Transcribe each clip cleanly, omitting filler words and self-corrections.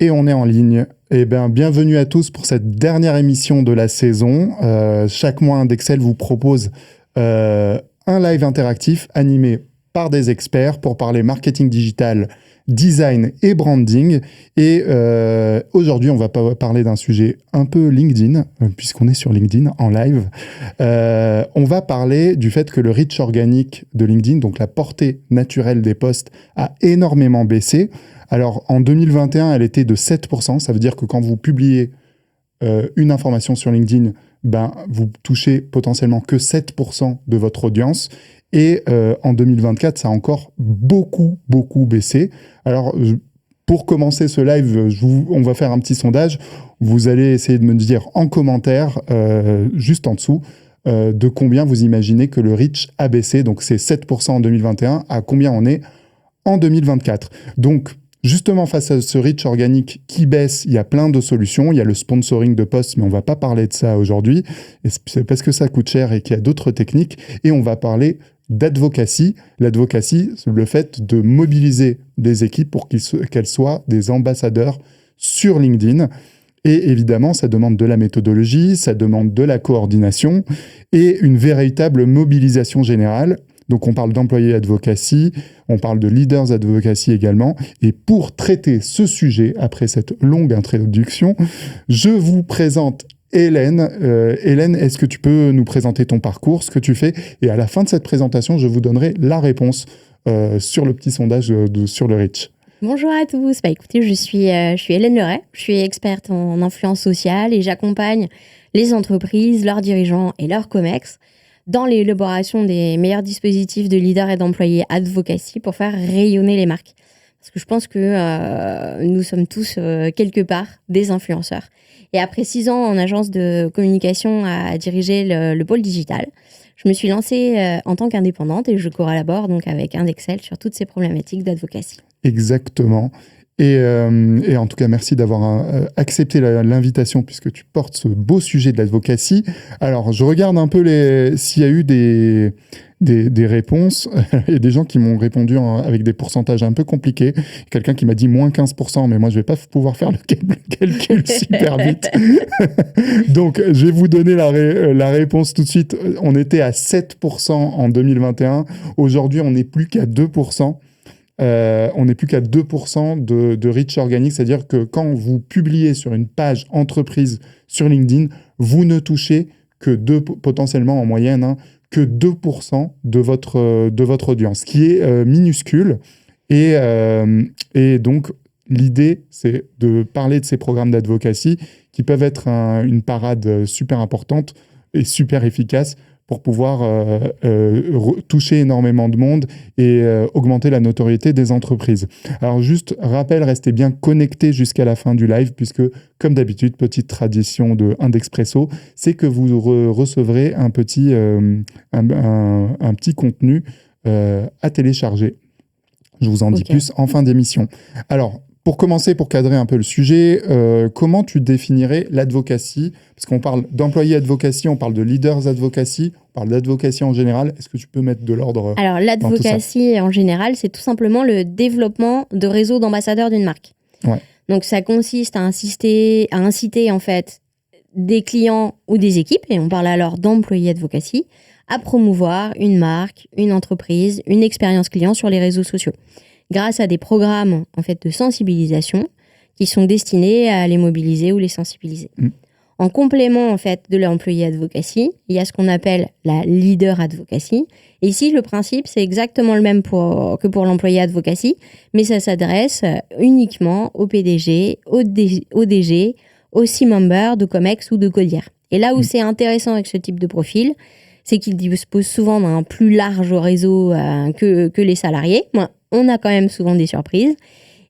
Et on est en ligne. Eh bien, bienvenue à tous pour cette dernière émission de la saison. Chaque mois, Indexcel vous propose un live interactif animé par des experts pour parler marketing digital, design et branding. Et aujourd'hui, on va parler d'un sujet un peu LinkedIn, puisqu'on est sur LinkedIn en live. On va parler du fait que le reach organique de LinkedIn, donc la portée naturelle des posts, a énormément baissé. Alors, en 2021, elle était de 7%. Ça veut dire que quand vous publiez une information sur LinkedIn, vous touchez potentiellement que 7% de votre audience. Et en 2024, ça a encore beaucoup baissé. Alors, pour commencer ce live, on va faire un petit sondage. Vous allez essayer de me dire en commentaire, juste en dessous, de combien vous imaginez que le reach a baissé. Donc, c'est 7% en 2021. À combien on est en 2024. Donc, justement, face à ce reach organique qui baisse, il y a plein de solutions. Il y a le sponsoring de posts, mais on ne va pas parler de ça aujourd'hui. Et c'est parce que ça coûte cher et qu'il y a d'autres techniques. Et on va parler d'advocacy. L'advocacy, c'est le fait de mobiliser des équipes pour qu'elles soient des ambassadeurs sur LinkedIn. Et évidemment, ça demande de la méthodologie, ça demande de la coordination et une véritable mobilisation générale. Donc, on parle d'employés advocacy, on parle de leaders advocacy également. Et pour traiter ce sujet, après cette longue introduction, je vous présente Hélène. Hélène, est-ce que tu peux nous présenter ton parcours, ce que tu fais? Et à la fin de cette présentation, je vous donnerai la réponse sur le petit sondage sur le reach. Bonjour à tous. Écoutez, je suis Hélène Leray. Je suis experte en influence sociale et j'accompagne les entreprises, leurs dirigeants et leurs COMEX dans l'élaboration des meilleurs dispositifs de leaders et d'employés advocacy pour faire rayonner les marques. Parce que je pense que nous sommes tous quelque part des influenceurs. Et après 6 ans en agence de communication à diriger le pôle digital, je me suis lancée en tant qu'indépendante et je collabore donc avec Indexcel sur toutes ces problématiques d'advocacy. Exactement. Et en tout cas, merci d'avoir accepté l'invitation puisque tu portes ce beau sujet de l'advocacy. Alors, je regarde un peu s'il y a eu des réponses. Il y a des gens qui m'ont répondu avec des pourcentages un peu compliqués. Quelqu'un qui m'a dit moins 15%, mais moi, je ne vais pas pouvoir faire le calcul super vite. Donc, je vais vous donner la réponse tout de suite. On était à 7% en 2021. Aujourd'hui, on n'est plus qu'à 2%. On n'est plus qu'à 2% de reach organique, c'est-à-dire que quand vous publiez sur une page entreprise sur LinkedIn, vous ne touchez que potentiellement en moyenne, que 2% de votre audience, ce qui est minuscule. Et donc, l'idée, c'est de parler de ces programmes d'advocacy qui peuvent être une parade super importante et super efficace pour pouvoir toucher énormément de monde et augmenter la notoriété des entreprises. Alors juste, rappel, restez bien connectés jusqu'à la fin du live, puisque, comme d'habitude, petite tradition de Indexpresso, c'est que vous recevrez un petit contenu à télécharger. Je vous en dis plus en fin d'émission. Alors, pour commencer, pour cadrer un peu le sujet, comment tu définirais l'advocacy? Parce qu'on parle d'employés advocacy, on parle de leaders advocacy, on parle d'advocacy en général. Est-ce que tu peux mettre de l'ordre? Alors, l'advocacy en général, c'est tout simplement le développement de réseaux d'ambassadeurs d'une marque. Ouais. Donc, ça consiste à inciter en fait des clients ou des équipes, et on parle alors d'employés advocacy, à promouvoir une marque, une entreprise, une expérience client sur les réseaux sociaux, grâce à des programmes en fait de sensibilisation qui sont destinés à les mobiliser ou les sensibiliser. En complément en fait de l'employé advocacy, il y a ce qu'on appelle la leader advocacy. Et ici, le principe, c'est exactement le même que pour l'employé advocacy, mais ça s'adresse uniquement aux PDG, aux DG, aux C-members de COMEX ou de Codière. Et là où c'est intéressant avec ce type de profil, c'est qu'ils disposent souvent d'un plus large réseau que les salariés. On a quand même souvent des surprises.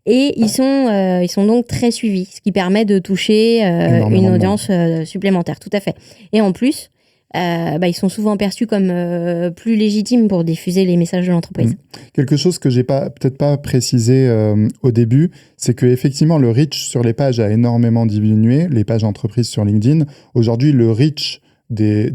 Et ils sont donc très suivis, ce qui permet de toucher une audience supplémentaire, tout à fait. Et en plus, ils sont souvent perçus comme plus légitimes pour diffuser les messages de l'entreprise. Quelque chose que j'ai peut-être pas précisé au début, c'est que effectivement le reach sur les pages a énormément diminué, les pages entreprises sur LinkedIn. Aujourd'hui, le reach des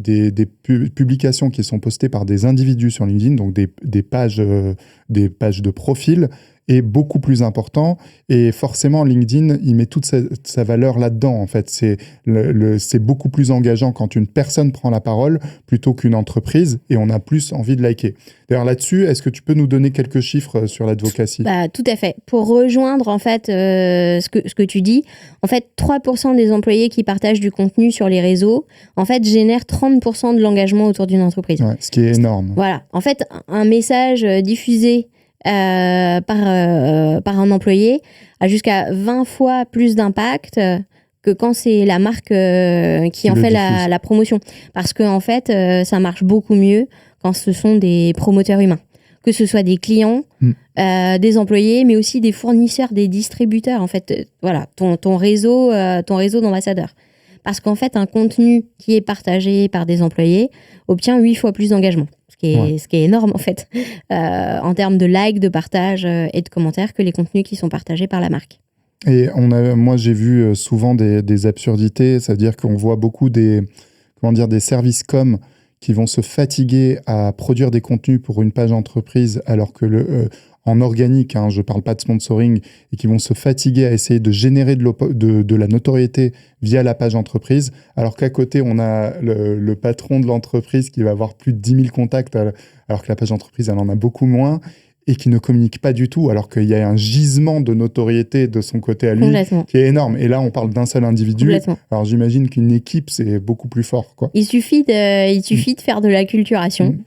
publications qui sont postées par des individus sur LinkedIn, donc des pages de profil, est beaucoup plus important. Et forcément, LinkedIn, il met toute sa valeur là-dedans, en fait. C'est beaucoup plus engageant quand une personne prend la parole plutôt qu'une entreprise, et on a plus envie de liker. D'ailleurs, là-dessus, est-ce que tu peux nous donner quelques chiffres sur l'advocacy ? Tout à fait. Pour rejoindre, en fait, ce que tu dis, en fait, 3% des employés qui partagent du contenu sur les réseaux, en fait, génèrent 30% de l'engagement autour d'une entreprise. Ouais, ce qui est énorme. Voilà. En fait, un message diffusé par un employé a jusqu'à 20 fois plus d'impact que quand c'est la marque qui en fait la promotion. Parce que, en fait, ça marche beaucoup mieux quand ce sont des promoteurs humains. Que ce soit des clients, des employés, mais aussi des fournisseurs, des distributeurs. En fait, voilà, ton réseau d'ambassadeurs. Parce qu'en fait, un contenu qui est partagé par des employés obtient 8 fois plus d'engagement. Ce qui est énorme, en fait, en termes de likes, de partages et de commentaires que les contenus qui sont partagés par la marque. Et moi, j'ai vu souvent des absurdités, c'est-à-dire qu'on voit beaucoup des services com qui vont se fatiguer à produire des contenus pour une page entreprise, alors que en organique, je ne parle pas de sponsoring, et qui vont se fatiguer à essayer de générer de la notoriété via la page entreprise, alors qu'à côté, on a le patron de l'entreprise qui va avoir plus de 10 000 contacts, alors que la page entreprise, elle en a beaucoup moins, et qui ne communique pas du tout, alors qu'il y a un gisement de notoriété de son côté à lui qui est énorme. Et là, on parle d'un seul individu. Alors, j'imagine qu'une équipe, c'est beaucoup plus fort, quoi. Il suffit de faire de l'acculturation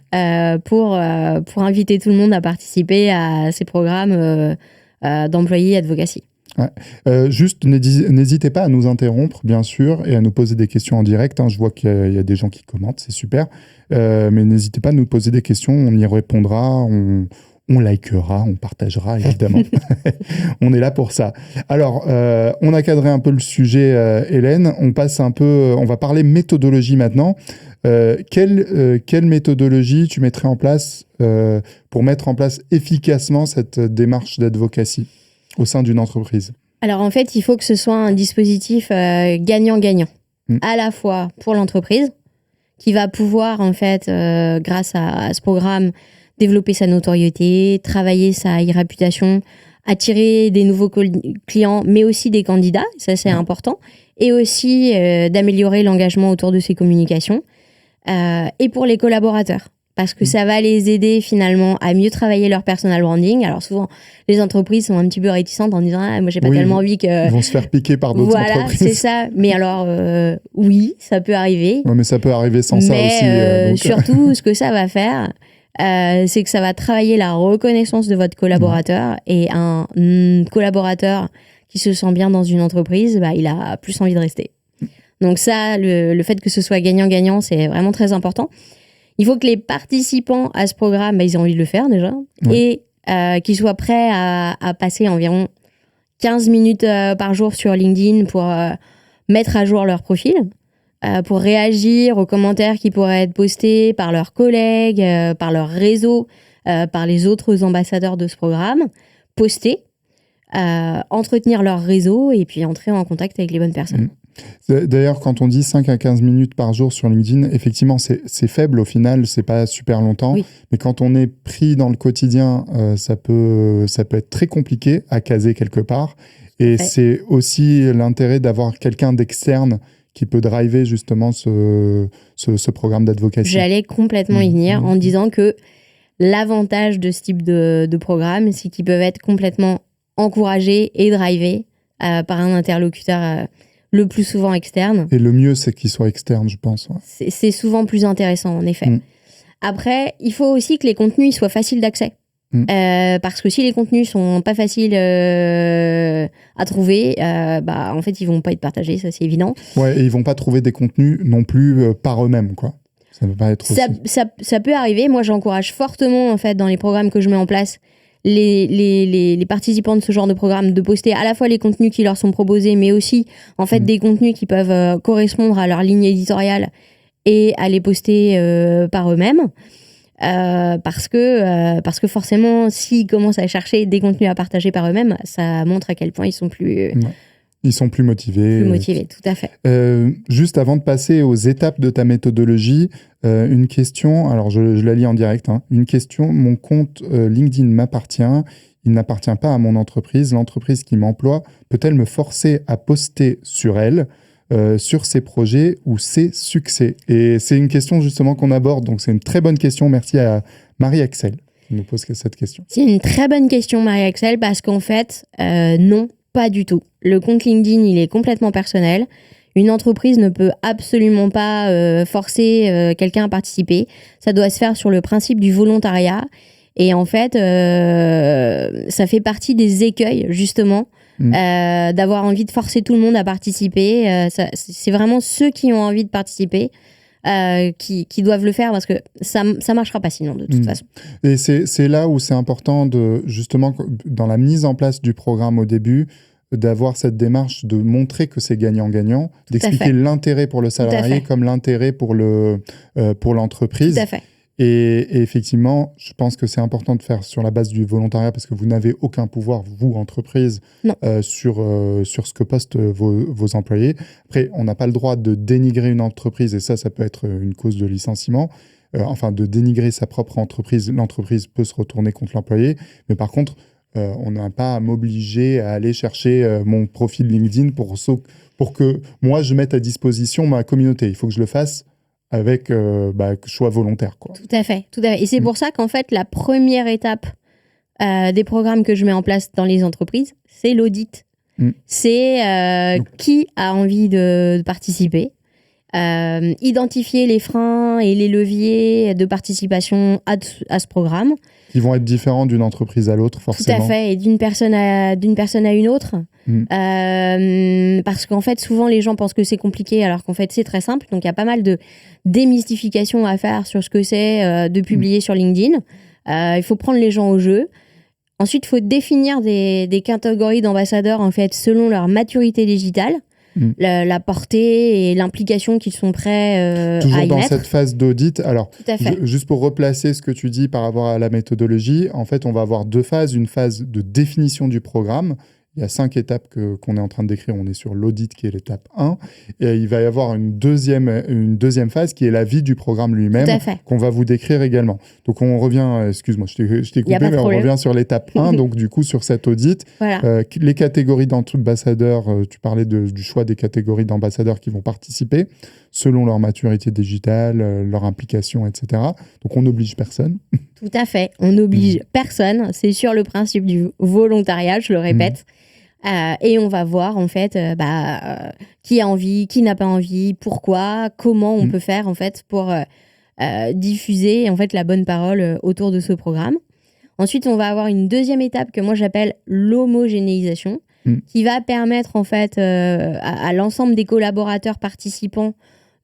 pour inviter tout le monde à participer à ces programmes d'employés advocacy. Ouais. Juste, n'hésitez pas à nous interrompre, bien sûr, et à nous poser des questions en direct. Je vois qu'il y a des gens qui commentent, c'est super. Mais n'hésitez pas à nous poser des questions, on y répondra, on likera, on partagera, évidemment. On est là pour ça. Alors, on a cadré un peu le sujet, Hélène. On va parler méthodologie maintenant. Quelle méthodologie tu mettrais en place pour mettre en place efficacement cette démarche d'advocacy au sein d'une entreprise ? Alors, en fait, il faut que ce soit un dispositif gagnant-gagnant. À la fois pour l'entreprise, qui va pouvoir, en fait, grâce à ce programme, développer sa notoriété, travailler sa réputation, attirer des nouveaux clients, mais aussi des candidats, ça c'est important, et aussi d'améliorer l'engagement autour de ses communications, et pour les collaborateurs, parce que ça va les aider finalement à mieux travailler leur personal branding. Alors souvent, les entreprises sont un petit peu réticentes en disant « moi j'ai pas tellement envie que… » Ils vont se faire piquer par d'autres entreprises. Voilà, c'est ça. Mais alors, oui, ça peut arriver. Ouais, mais ça peut arriver sans ça aussi. Surtout, ce que ça va faire… c'est que ça va travailler la reconnaissance de votre collaborateur, et un collaborateur qui se sent bien dans une entreprise, il a plus envie de rester. Donc ça, le fait que ce soit gagnant-gagnant, c'est vraiment très important. Il faut que les participants à ce programme, ils aient envie de le faire déjà, et qu'ils soient prêts à passer environ 15 minutes par jour sur LinkedIn pour mettre à jour leur profil, pour réagir aux commentaires qui pourraient être postés par leurs collègues, par leur réseau, par les autres ambassadeurs de ce programme, poster, entretenir leur réseau et puis entrer en contact avec les bonnes personnes. D'ailleurs, quand on dit 5 à 15 minutes par jour sur LinkedIn, effectivement, c'est faible au final, c'est pas super longtemps. Oui. Mais quand on est pris dans le quotidien, ça peut être très compliqué à caser quelque part. Et c'est aussi l'intérêt d'avoir quelqu'un d'externe qui peut driver justement ce programme d'advocacy. J'allais complètement y venir en disant que l'avantage de ce type de programme, c'est qu'ils peuvent être complètement encouragés et drivés par un interlocuteur le plus souvent externe. Et le mieux, c'est qu'il soit externe, je pense. Ouais. C'est souvent plus intéressant, en effet. Après, il faut aussi que les contenus soient faciles d'accès. Parce que si les contenus sont pas faciles à trouver, en fait ils vont pas être partagés, ça c'est évident. Ouais, et ils vont pas trouver des contenus non plus par eux-mêmes, quoi. Ça peut pas être ça peut arriver. Moi j'encourage fortement en fait dans les programmes que je mets en place les participants de ce genre de programme de poster à la fois les contenus qui leur sont proposés, mais aussi en fait des contenus qui peuvent correspondre à leur ligne éditoriale et à les poster par eux-mêmes. Parce que forcément, s'ils commencent à chercher des contenus à partager par eux-mêmes, ça montre à quel point ils sont plus... Ils sont plus motivés. Plus motivés, tout à fait. Juste avant de passer aux étapes de ta méthodologie, une question, alors je la lis en direct, une question, mon compte LinkedIn m'appartient, il n'appartient pas à mon entreprise. L'entreprise qui m'emploie peut-elle me forcer à poster sur elle, sur ses projets ou ses succès? Et c'est une question justement qu'on aborde, donc c'est une très bonne question. Merci à Marie-Axel qui nous pose cette question. C'est une très bonne question, Marie-Axel, parce qu'en fait, non, pas du tout. Le compte LinkedIn, il est complètement personnel. Une entreprise ne peut absolument pas forcer quelqu'un à participer. Ça doit se faire sur le principe du volontariat. Et en fait, ça fait partie des écueils, justement, d'avoir envie de forcer tout le monde à participer. C'est vraiment ceux qui ont envie de participer qui doivent le faire, parce que ça marchera pas sinon, de toute façon. Et c'est là où c'est important, justement, dans la mise en place du programme au début, d'avoir cette démarche de montrer que c'est gagnant-gagnant, d'expliquer l'intérêt pour le salarié comme l'intérêt pour l'entreprise. Tout à fait. Et effectivement, je pense que c'est important de faire sur la base du volontariat, parce que vous n'avez aucun pouvoir, vous, entreprise, sur ce que postent vos employés. Après, on n'a pas le droit de dénigrer une entreprise, et ça peut être une cause de licenciement. Enfin, de dénigrer sa propre entreprise. L'entreprise peut se retourner contre l'employé. Mais par contre, on n'a pas à m'obliger à aller chercher mon profil LinkedIn pour que moi, je mette à disposition ma communauté. Il faut que je le fasse avec que je sois volontaire, quoi. Tout à fait. Et c'est pour ça qu'en fait, la première étape des programmes que je mets en place dans les entreprises, c'est l'audit. C'est qui a envie de participer, identifier les freins et les leviers de participation à ce programme. Qui vont être différents d'une entreprise à l'autre, forcément. Tout à fait, et d'une personne à une autre. Parce qu'en fait, souvent, les gens pensent que c'est compliqué, alors qu'en fait, c'est très simple. Donc, il y a pas mal de démystification à faire sur ce que c'est de publier sur LinkedIn. Il faut prendre les gens au jeu. Ensuite, il faut définir des catégories d'ambassadeurs, en fait, selon leur maturité digitale. La portée et l'implication qu'ils sont prêts à y mettre. Toujours dans cette phase d'audit. Alors, tout à fait. Juste pour replacer ce que tu dis par rapport à la méthodologie, en fait, on va avoir deux phases. Une phase de définition du programme. Il y a 5 étapes qu'on est en train de décrire. On est sur l'audit qui est l'étape 1. Et il va y avoir une deuxième phase qui est la vie du programme lui-même, qu'on va vous décrire également. Donc on revient, excuse-moi, je t'ai coupé, mais on revient sur l'étape 1. Donc du coup, sur cet audit, les catégories d'ambassadeurs, tu parlais du choix des catégories d'ambassadeurs qui vont participer selon leur maturité digitale, leur implication, etc. Donc on n'oblige personne. Tout à fait, on n'oblige personne. C'est sur le principe du volontariat, je le répète. Et on va voir en fait qui a envie, qui n'a pas envie, pourquoi, comment on peut faire en fait pour diffuser en fait la bonne parole autour de ce programme. Ensuite, on va avoir une deuxième étape que moi j'appelle l'homogénéisation, qui va permettre en fait à l'ensemble des collaborateurs participants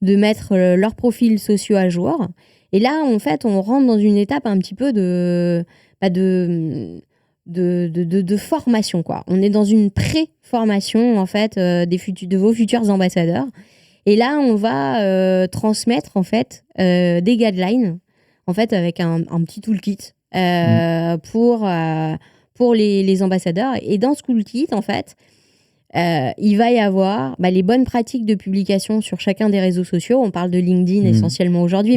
de mettre leurs profils sociaux à jour. Et là, en fait, on rentre dans une étape un petit peu de formation, quoi. On est dans une pré-formation, en fait, de vos futurs ambassadeurs. Et là, on va transmettre, en fait, des guidelines, en fait, avec un petit toolkit pour les ambassadeurs. Et dans ce toolkit, en fait, il va y avoir les bonnes pratiques de publication sur chacun des réseaux sociaux. On parle de LinkedIn essentiellement aujourd'hui,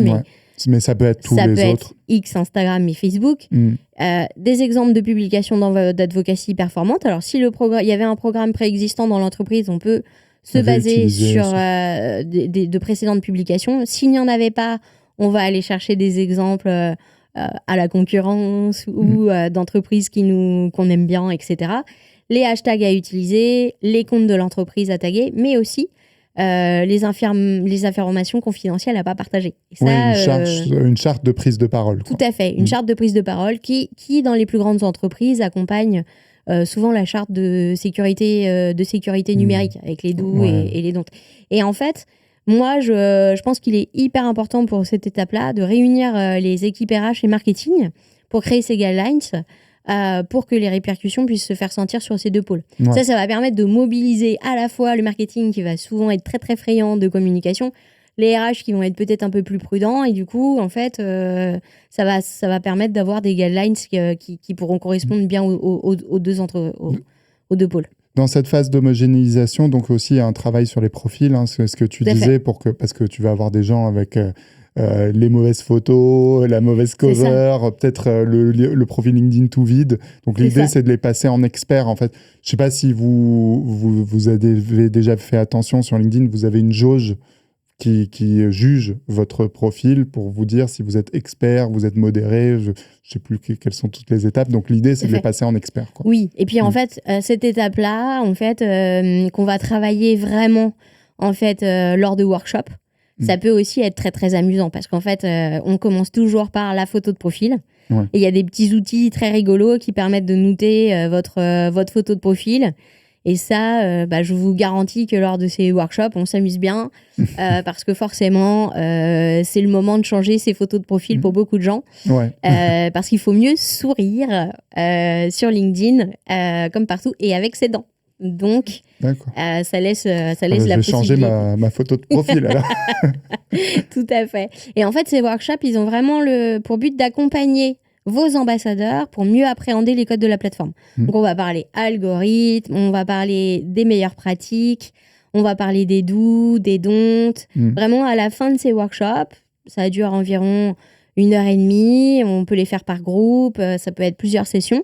mais ça peut être tous les autres. X, Instagram et Facebook. Des exemples de publications d'advocacy performante. Alors, si il y avait un programme préexistant dans l'entreprise, on peut se baser sur de précédentes publications. S'il n'y en avait pas, on va aller chercher des exemples à la concurrence ou d'entreprises qu'on aime bien, etc. Les hashtags à utiliser, les comptes de l'entreprise à taguer, mais aussi les informations confidentielles à ne pas partager. Et ça, une charte de prise de parole. Tout à fait, une charte de prise de parole qui, dans les plus grandes entreprises, accompagne souvent la charte de sécurité numérique, avec les do et les don'ts. Et en fait, moi, je pense qu'il est hyper important pour cette étape-là de réunir les équipes RH et marketing pour créer ces guidelines, pour que les répercussions puissent se faire sentir sur ces deux pôles. Ça va permettre de mobiliser à la fois le marketing qui va souvent être très très friand de communication, les RH qui vont être peut-être un peu plus prudents, et du coup, en fait, ça va permettre d'avoir des guidelines qui pourront correspondre bien aux deux pôles. Dans cette phase d'homogénéisation, donc aussi un travail sur les profils, c'est ce que tu disais, parce que tu vas avoir des gens avec les mauvaises photos, la mauvaise cover, peut-être le profil LinkedIn tout vide. Donc l'idée, c'est de les passer en experts. En fait, je sais pas si vous avez déjà fait attention sur LinkedIn, vous avez une jauge qui juge votre profil pour vous dire si vous êtes expert, vous êtes modéré, je sais plus quelles sont toutes les étapes. Donc l'idée, c'est de les passer en expert, quoi. Oui, et puis en fait, cette étape-là, en fait, qu'on va travailler vraiment en fait, lors de workshops, ça peut aussi être très très amusant parce qu'en fait, on commence toujours par la photo de profil. Ouais. Et il y a des petits outils très rigolos qui permettent de noter votre photo de profil. Et ça, je vous garantis que lors de ces workshops, on s'amuse bien parce que forcément, c'est le moment de changer ses photos de profil pour beaucoup de gens. Ouais. Parce qu'il faut mieux sourire sur LinkedIn comme partout et avec ses dents. Donc, ça laisse la possibilité. Je vais changer ma photo de profil alors. Tout à fait. Et en fait, ces workshops, ils ont vraiment pour but d'accompagner vos ambassadeurs pour mieux appréhender les codes de la plateforme. Donc, on va parler algorithme, on va parler des meilleures pratiques, on va parler des do's, des don'ts. Vraiment, à la fin de ces workshops, ça dure environ 1h30, on peut les faire par groupe, ça peut être plusieurs sessions.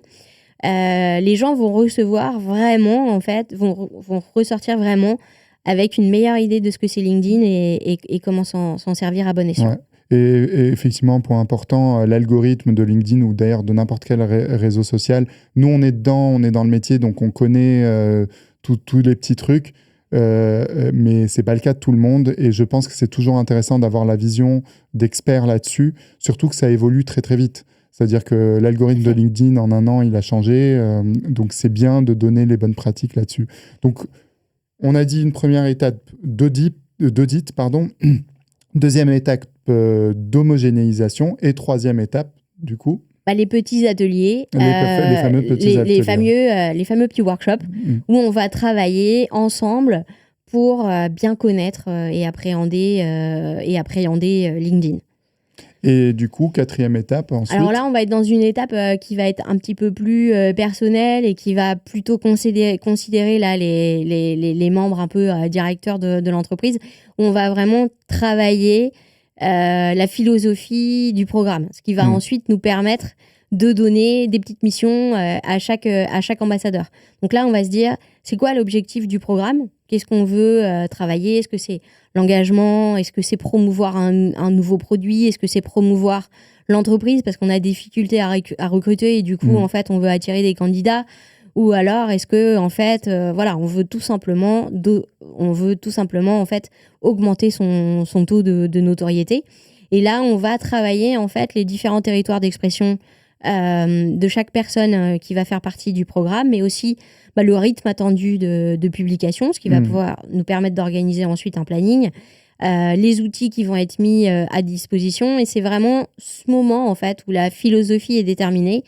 Les gens vont recevoir vraiment, en fait, vont ressortir vraiment avec une meilleure idée de ce que c'est LinkedIn et comment s'en servir à bon escient. Ouais. Et effectivement, point important, l'algorithme de LinkedIn ou d'ailleurs de n'importe quel réseau social, nous on est dedans, on est dans le métier, donc on connaît tous les petits trucs, mais c'est pas le cas de tout le monde et je pense que c'est toujours intéressant d'avoir la vision d'experts là-dessus, surtout que ça évolue très très vite. C'est-à-dire que l'algorithme de LinkedIn, en 1 an, il a changé. Donc, c'est bien de donner les bonnes pratiques là-dessus. Donc, on a dit une première étape d'audit, deuxième étape d'homogénéisation et troisième étape, du coup les petits ateliers, les fameux petits ateliers. Les fameux petits workshops où on va travailler ensemble pour bien connaître et appréhender LinkedIn. Et du coup, quatrième étape ensuite. Alors là, on va être dans une étape qui va être un petit peu plus personnelle et qui va plutôt considérer là, les membres un peu directeurs de l'entreprise, où on va vraiment travailler la philosophie du programme, ce qui va ensuite nous permettre de donner des petites missions à chaque ambassadeur. Donc là, on va se dire, c'est quoi l'objectif du programme ? Qu'est-ce qu'on veut travailler ? Est-ce que c'est l'engagement ? Est-ce que c'est promouvoir un nouveau produit ? Est-ce que c'est promouvoir l'entreprise parce qu'on a des difficultés à recruter et du coup, en fait, on veut attirer des candidats ? Ou alors, est-ce que, en fait, on veut tout simplement en fait, augmenter son taux de notoriété. Et là, on va travailler, en fait, les différents territoires d'expression de chaque personne qui va faire partie du programme, mais aussi le rythme attendu de publication, ce qui va pouvoir nous permettre d'organiser ensuite un planning, les outils qui vont être mis à disposition. Et c'est vraiment ce moment, en fait, où la philosophie est déterminée,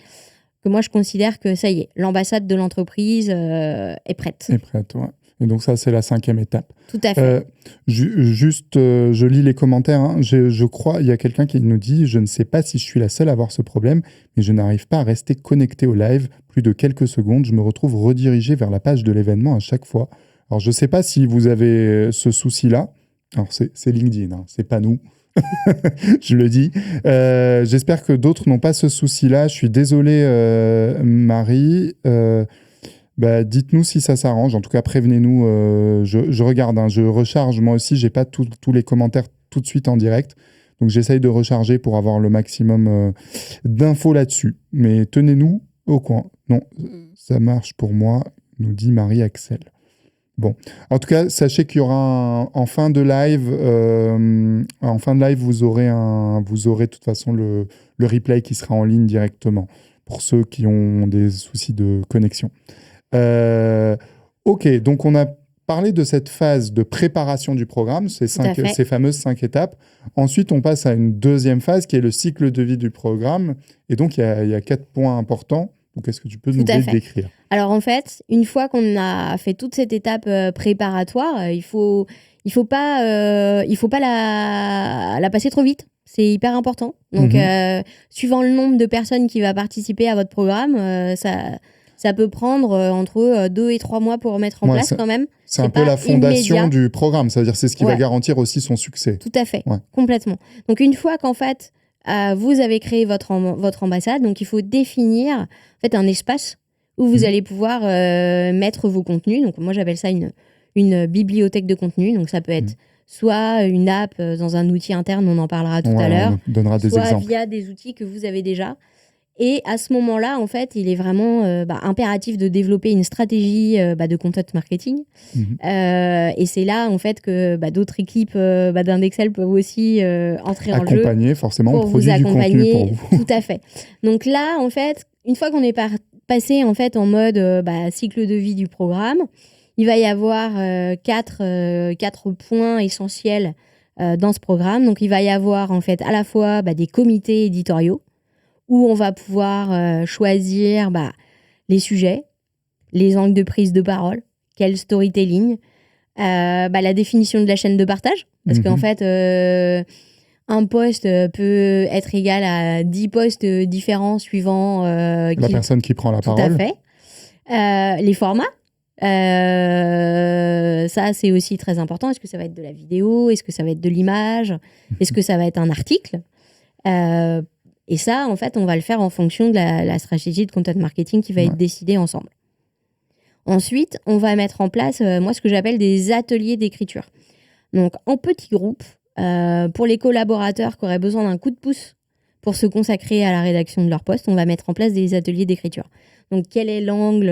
que moi, je considère que ça y est, l'ambassade de l'entreprise est prête. Est prête, ouais. Et donc ça, c'est la 5e étape. Tout à fait. Je lis les commentaires. Hein. Je crois, il y a quelqu'un qui nous dit « Je ne sais pas si je suis la seule à avoir ce problème, mais je n'arrive pas à rester connecté au live. Plus de quelques secondes, je me retrouve redirigé vers la page de l'événement à chaque fois. » Alors, je ne sais pas si vous avez ce souci-là. Alors, c'est LinkedIn, hein, c'est pas nous. Je le dis. J'espère que d'autres n'ont pas ce souci-là. Je suis désolé, Marie. Dites-nous si ça s'arrange. En tout cas, prévenez-nous. Je regarde, hein, je recharge. Moi aussi, j'ai pas tous les commentaires tout de suite en direct. Donc, j'essaye de recharger pour avoir le maximum d'infos là-dessus. Mais tenez-nous au courant. Non, ça marche pour moi, nous dit Marie-Axel. Bon, en tout cas, sachez qu'il y aura en fin de live, vous aurez de toute façon le replay qui sera en ligne directement pour ceux qui ont des soucis de connexion. Ok, donc on a parlé de cette phase de préparation du programme, ces fameuses 5 étapes. Ensuite, on passe à une deuxième phase qui est le cycle de vie du programme. Et donc, il y a 4 points importants. Donc, est-ce que tu peux nous les décrire ? Alors, en fait, une fois qu'on a fait toute cette étape préparatoire, il faut pas la passer trop vite. C'est hyper important. Donc, suivant le nombre de personnes qui va participer à votre programme, ça ça peut prendre entre 2 et 3 mois pour mettre en place quand même. C'est un peu la fondation du programme, c'est-à-dire c'est ce qui va garantir aussi son succès. Tout à fait, complètement. Donc une fois qu'en fait, vous avez créé votre ambassade, donc il faut définir en fait, un espace où vous allez pouvoir mettre vos contenus. Donc moi j'appelle ça une bibliothèque de contenu, donc ça peut être soit une app dans un outil interne, on en parlera tout à l'heure, on donnera des exemples. Via des outils que vous avez déjà. Et à ce moment-là, en fait, il est vraiment impératif de développer une stratégie de content marketing. Et c'est là, en fait, que d'autres équipes d'Indexcel peuvent aussi entrer en jeu. Accompagner, forcément, pour produire du contenu pour vous. Tout à fait. Donc là, en fait, une fois qu'on est passé en fait, en mode cycle de vie du programme, il va y avoir 4 points essentiels dans ce programme. Donc, il va y avoir, en fait, à la fois des comités éditoriaux, où on va pouvoir choisir les sujets, les angles de prise de parole, quel storytelling, la définition de la chaîne de partage, parce qu'en fait, un post peut être égal à 10 posts différents suivant la personne qui prend la parole. Tout à fait. Les formats, ça c'est aussi très important. Est-ce que ça va être de la vidéo? Est-ce que ça va être de l'image? Est-ce que ça va être un article? Et ça, en fait, on va le faire en fonction de la stratégie de content marketing qui va être décidée ensemble. Ensuite, on va mettre en place, moi, ce que j'appelle des ateliers d'écriture. Donc, en petits groupes, pour les collaborateurs qui auraient besoin d'un coup de pouce pour se consacrer à la rédaction de leur poste, on va mettre en place des ateliers d'écriture. Donc, quel est l'angle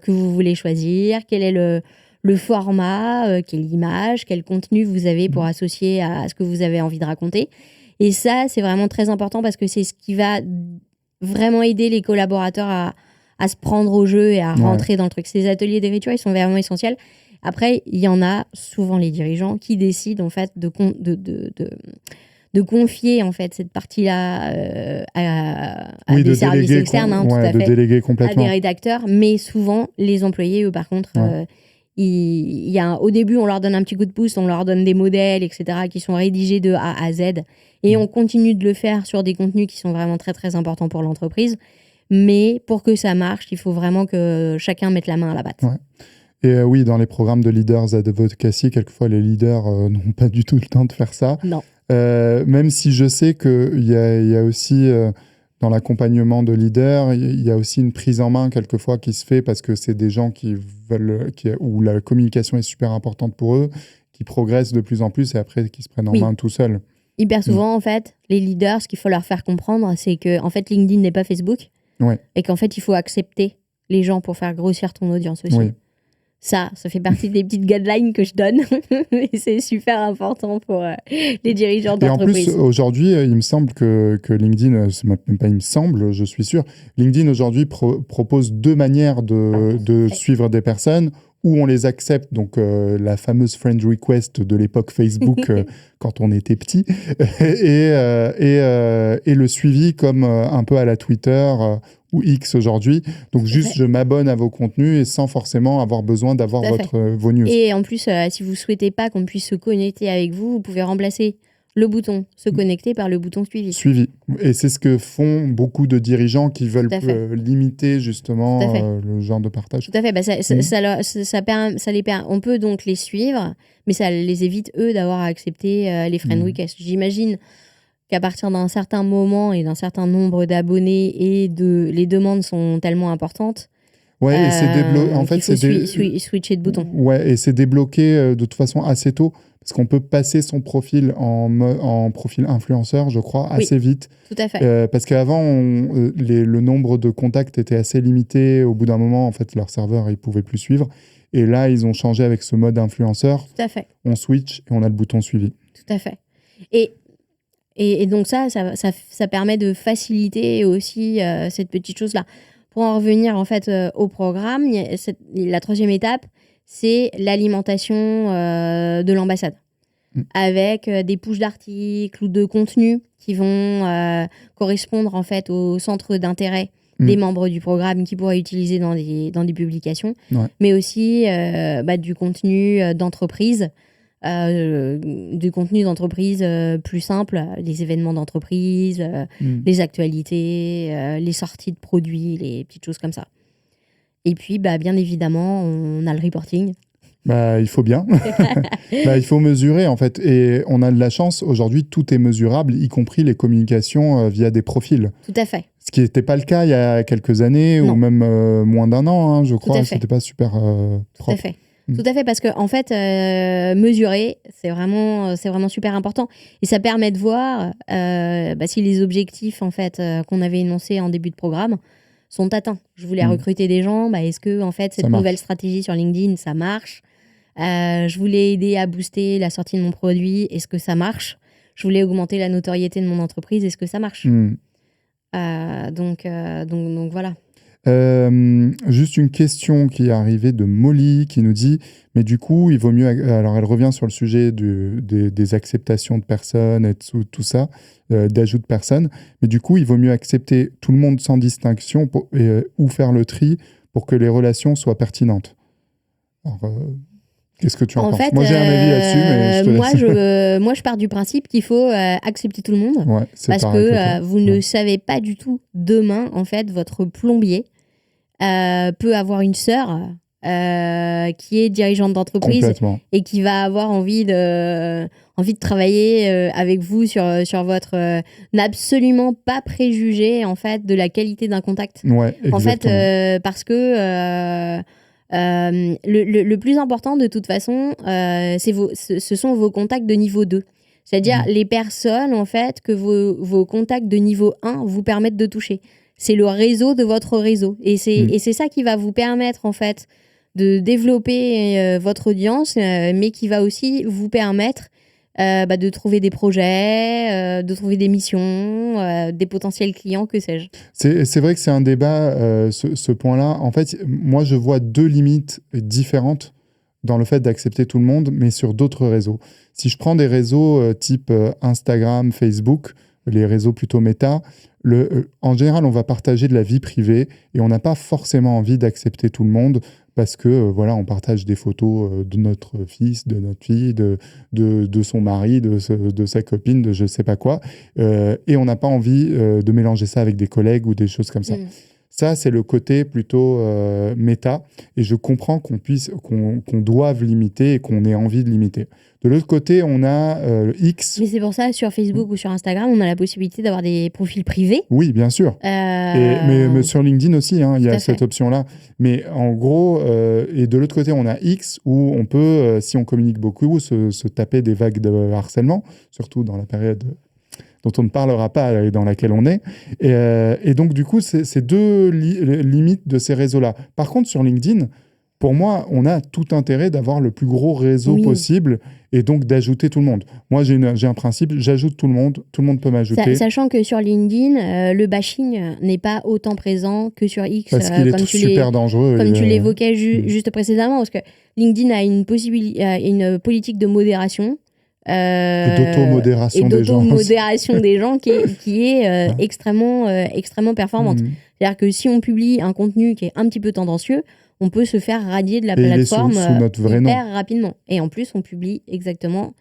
que vous voulez choisir? Quel est le format? Quelle image? Quel contenu vous avez pour associer à ce que vous avez envie de raconter? Et ça, c'est vraiment très important parce que c'est ce qui va vraiment aider les collaborateurs à se prendre au jeu et à rentrer dans le truc. Ces ateliers d'écriture, ils sont vraiment essentiels. Après, il y en a souvent les dirigeants qui décident en fait de confier en fait cette partie-là à des services externes, tout à fait, déléguer complètement à des rédacteurs. Mais souvent, les employés, eux, par contre, au début, on leur donne un petit coup de pouce, on leur donne des modèles, etc., qui sont rédigés de A à Z. Et on continue de le faire sur des contenus qui sont vraiment très, très importants pour l'entreprise. Mais pour que ça marche, il faut vraiment que chacun mette la main à la pâte. Et oui, dans les programmes de Leaders Advocacy, quelquefois, les leaders n'ont pas du tout le temps de faire ça. Non. Même si je sais qu'il y a aussi, dans l'accompagnement de leaders, il y a aussi une prise en main quelquefois qui se fait parce que c'est des gens où la communication est super importante pour eux, qui progressent de plus en plus et après qui se prennent en main tout seuls. Hyper souvent, en fait, les leaders, ce qu'il faut leur faire comprendre, c'est que en fait, LinkedIn n'est pas Facebook et qu'en fait, il faut accepter les gens pour faire grossir ton audience aussi. Oui. Ça fait partie des petites guidelines que je donne et c'est super important pour les dirigeants d'entreprise. Et en plus, aujourd'hui, il me semble que LinkedIn, c'est même pas il me semble, je suis sûr, LinkedIn aujourd'hui propose 2 manières de suivre des personnes où on les accepte, donc la fameuse friend request de l'époque Facebook quand on était petit, et le suivi comme un peu à la Twitter ou X aujourd'hui. Donc juste, je m'abonne à vos contenus et sans forcément avoir besoin d'avoir vos news. Et en plus, si vous ne souhaitez pas qu'on puisse se connecter avec vous, vous pouvez remplacer le bouton se connecter par le bouton suivi. Suivi. Et c'est ce que font beaucoup de dirigeants qui veulent limiter justement le genre de partage. Tout à fait. On peut donc les suivre, mais ça les évite, eux, d'avoir à accepter les friend requests. J'imagine qu'à partir d'un certain moment et d'un certain nombre d'abonnés les demandes sont tellement importantes. Ouais, et c'est débloqué. En fait, switcher de bouton. Ouais, et c'est débloqué de toute façon assez tôt. Parce qu'on peut passer son profil en profil influenceur, je crois, assez vite. Tout à fait. Parce qu'avant, le nombre de contacts était assez limité. Au bout d'un moment, en fait, leur serveur, ils ne pouvaient plus suivre. Et là, ils ont changé avec ce mode influenceur. Tout à fait. On switch et on a le bouton suivi. Tout à fait. Et donc ça permet de faciliter aussi cette petite chose-là. Pour en revenir en fait au programme, la 3e étape, c'est l'alimentation de l'ambassade. Avec des pushs d'articles ou de contenus qui vont correspondre en fait au centre d'intérêt des membres du programme qui pourraient utiliser dans des publications, mais aussi du contenu d'entreprise, plus simple, les événements d'entreprise, les actualités, les sorties de produits, les petites choses comme ça. Et puis, bien évidemment, on a le reporting. Il faut bien. Il faut mesurer, en fait. Et on a de la chance, aujourd'hui, tout est mesurable, y compris les communications via des profils. Tout à fait. Ce qui n'était pas le cas il y a quelques années, Non. ou même moins d'un an, hein, je à crois. fait. C'était pas super Tout propre. à fait. Tout à fait, parce que en fait, mesurer, c'est vraiment super important. Et ça permet de voir si les objectifs en fait, qu'on avait énoncés en début de programme sont atteints. Je voulais recruter des gens, est-ce que en fait, cette nouvelle stratégie sur LinkedIn, ça marche? Je voulais aider à booster la sortie de mon produit, est-ce que ça marche? Je voulais augmenter la notoriété de mon entreprise, est-ce que ça marche? Donc voilà. Juste une question qui est arrivée de Molly qui nous dit mais du coup il vaut mieux, alors elle revient sur le sujet des acceptations de personnes et tout ça, d'ajout de personnes, mais du coup il vaut mieux accepter tout le monde sans distinction ou faire le tri pour que les relations soient pertinentes. Alors, qu'est-ce que tu en penses? Fait, moi j'ai un avis là-dessus, mais je te laisse. moi je pars du principe qu'il faut accepter tout le monde, parce que vous ne savez pas du tout demain en fait votre plombier peut avoir une sœur qui est dirigeante d'entreprise et qui va avoir envie de travailler avec vous sur votre n'absolument pas préjugé en fait de la qualité d'un contact. En fait parce que le plus important de toute façon ce sont vos contacts de niveau 2. C'est-à-dire les personnes en fait que vos contacts de niveau 1 vous permettent de toucher. C'est le réseau de votre réseau. Et c'est ça qui va vous permettre, en fait, de développer votre audience, mais qui va aussi vous permettre de trouver des projets, de trouver des missions, des potentiels clients, que sais-je. C'est vrai que c'est un débat, ce point-là. En fait, moi, je vois deux limites différentes dans le fait d'accepter tout le monde, mais sur d'autres réseaux. Si je prends des réseaux type Instagram, Facebook, les réseaux plutôt méta, en général, on va partager de la vie privée et on n'a pas forcément envie d'accepter tout le monde parce que on partage des photos de notre fils, de notre fille, de son mari, de sa copine, de je sais pas quoi, et on n'a pas envie de mélanger ça avec des collègues ou des choses comme ça. Ça, c'est le côté plutôt méta, et je comprends qu'on doive limiter et qu'on ait envie de limiter. De l'autre côté, on a X. Mais c'est pour ça, sur Facebook ou sur Instagram, on a la possibilité d'avoir des profils privés. Oui, bien sûr. Mais sur LinkedIn aussi, il y a cette option-là. Mais en gros, et de l'autre côté, on a X où on peut, si on communique beaucoup, se taper des vagues de harcèlement, surtout dans la période dont on ne parlera pas et dans laquelle on est. Et donc, du coup, c'est deux limites de ces réseaux-là. Par contre, sur LinkedIn, pour moi, on a tout intérêt d'avoir le plus gros réseau possible et donc d'ajouter tout le monde. Moi, j'ai un principe, j'ajoute tout le monde peut m'ajouter. Sachant que sur LinkedIn, le bashing n'est pas autant présent que sur X. Parce qu'il est super dangereux. Comme tu l'évoquais juste précédemment, parce que LinkedIn a une politique de modération. D'automodération des gens qui est extrêmement performante. C'est-à-dire que si on publie un contenu qui est un petit peu tendancieux, on peut se faire radier de la plateforme hyper rapidement. Et en plus, on publie exactement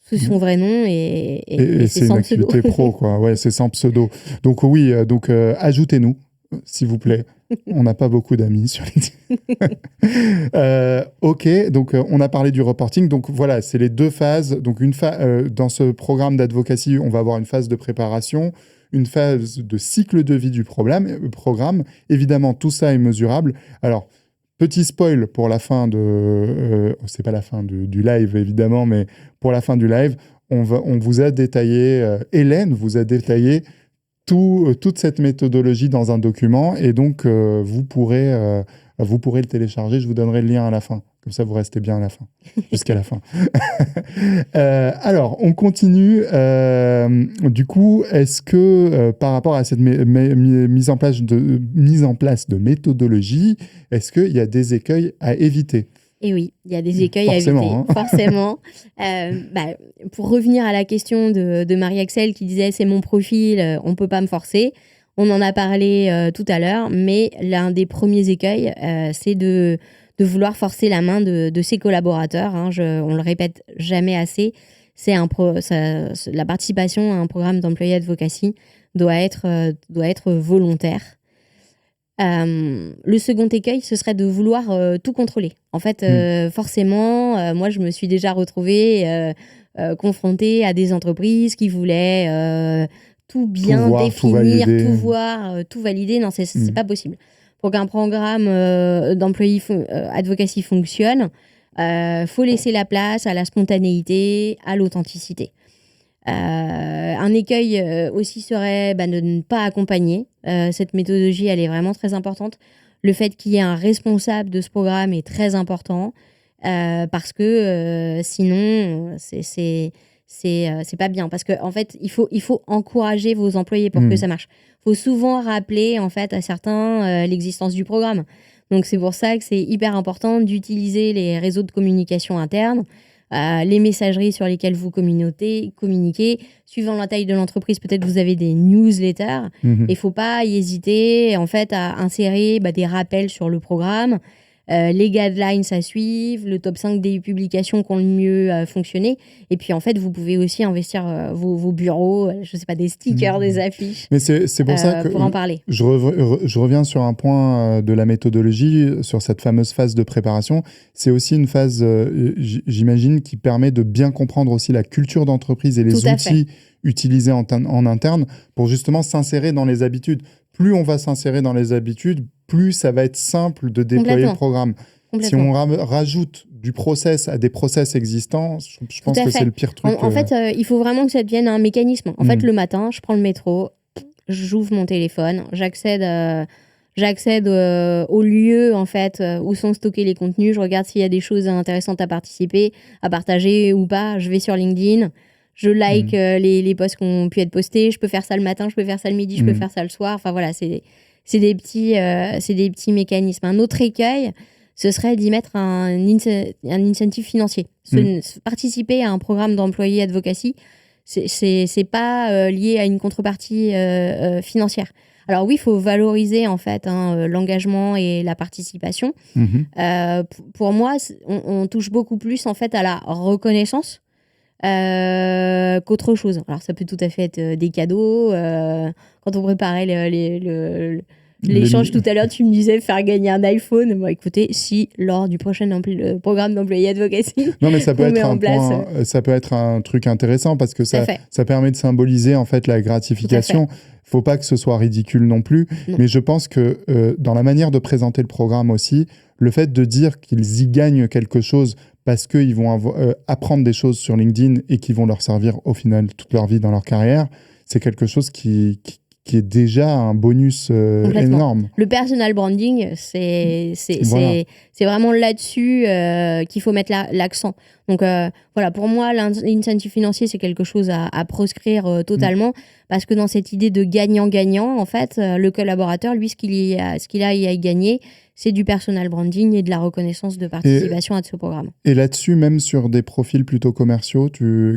sous son vrai nom et c'est sans pseudo. C'est pro, quoi. Ouais, c'est sans pseudo. Donc oui, ajoutez-nous, s'il vous plaît. On n'a pas beaucoup d'amis sur LinkedIn. Ok, donc on a parlé du reporting. Donc voilà, c'est les deux phases. Donc dans ce programme d'advocacy, on va avoir une phase de préparation, une phase de cycle de vie du programme. Évidemment, tout ça est mesurable. Alors, petit spoil pour la fin c'est pas la fin du live, évidemment, mais pour la fin du live, on vous a détaillé, Hélène vous a détaillé toute cette méthodologie dans un document, et donc vous pourrez le télécharger. Je vous donnerai le lien à la fin. Comme ça, vous restez bien à la fin, jusqu'à la fin. Alors, on continue. Du coup, est-ce que par rapport à cette mise en place de méthodologie, est-ce qu'il y a des écueils à éviter ? Et oui, il y a des écueils à éviter, forcément. Pour revenir à la question de Marie-Axel qui disait « c'est mon profil, on ne peut pas me forcer », on en a parlé tout à l'heure, mais l'un des premiers écueils, c'est de vouloir forcer la main de ses collaborateurs. On le répète jamais assez, la participation à un programme d'employé advocacy doit être volontaire. Le second écueil, ce serait de vouloir tout contrôler. En fait, forcément, moi, je me suis déjà retrouvée confrontée à des entreprises qui voulaient tout bien voir, tout définir, valider. tout voir, tout valider. Non, c'est pas possible. Pour qu'un programme d'employee advocacy fonctionne, faut laisser la place à la spontanéité, à l'authenticité. Un écueil aussi serait de ne pas accompagner. Cette méthodologie, elle est vraiment très importante. Le fait qu'il y ait un responsable de ce programme est très important parce que sinon, c'est pas bien. Parce qu'en fait, il faut encourager vos employés pour que ça marche. Il faut souvent rappeler en fait, à certains l'existence du programme. Donc, c'est pour ça que c'est hyper important d'utiliser les réseaux de communication internes, les messageries sur lesquelles vous communiquez. Suivant la taille de l'entreprise, peut-être vous avez des newsletters. Et il ne faut pas y hésiter en fait, à insérer des rappels sur le programme, les guidelines à suivre, le top 5 des publications qui ont le mieux fonctionné. Et puis en fait, vous pouvez aussi investir vos bureaux, je sais pas, des stickers, des affiches. Mais c'est pour ça que pour en parler. Je reviens sur un point de la méthodologie, sur cette fameuse phase de préparation. C'est aussi une phase, j'imagine, qui permet de bien comprendre aussi la culture d'entreprise et les outils utilisés en interne pour justement s'insérer dans les habitudes. Plus on va s'insérer dans les habitudes, plus ça va être simple de déployer le programme. Si on rajoute du process à des process existants, je pense que c'est le pire truc. En fait, il faut vraiment que ça devienne un mécanisme. En fait, le matin, je prends le métro, j'ouvre mon téléphone, j'accède au lieu en fait où sont stockés les contenus, je regarde s'il y a des choses intéressantes à participer, à partager ou pas, je vais sur LinkedIn. Je like les posts qui ont pu être postés. Je peux faire ça le matin, je peux faire ça le midi, je peux faire ça le soir. Enfin voilà, c'est des petits mécanismes. Un autre écueil, ce serait d'y mettre un incentive financier. Participer à un programme d'employé advocacy, c'est pas lié à une contrepartie financière. Alors oui, il faut valoriser en fait l'engagement et la participation. Pour moi, on touche beaucoup plus en fait à la reconnaissance qu'autre chose. Alors ça peut tout à fait être des cadeaux. Quand on préparait l'échange tout à l'heure, tu me disais faire gagner un iPhone. Bon, écoutez, si lors du prochain programme d'employé advocacy, non mais ça peut être ça peut être un truc intéressant parce que ça permet de symboliser en fait la gratification. Faut pas que ce soit ridicule non plus, mais je pense que dans la manière de présenter le programme aussi, le fait de dire qu'ils y gagnent quelque chose parce qu'ils vont apprendre des choses sur LinkedIn et qui vont leur servir au final toute leur vie dans leur carrière, c'est quelque chose qui est déjà un bonus énorme. Le personal branding, c'est vraiment là-dessus qu'il faut mettre l'accent. Donc voilà, pour moi, l'incentive financier, c'est quelque chose à proscrire totalement, parce que dans cette idée de gagnant-gagnant, en fait, le collaborateur, lui, ce qu'il a à y gagner, c'est du personal branding et de la reconnaissance de participation à ce programme. Et là-dessus, même sur des profils plutôt commerciaux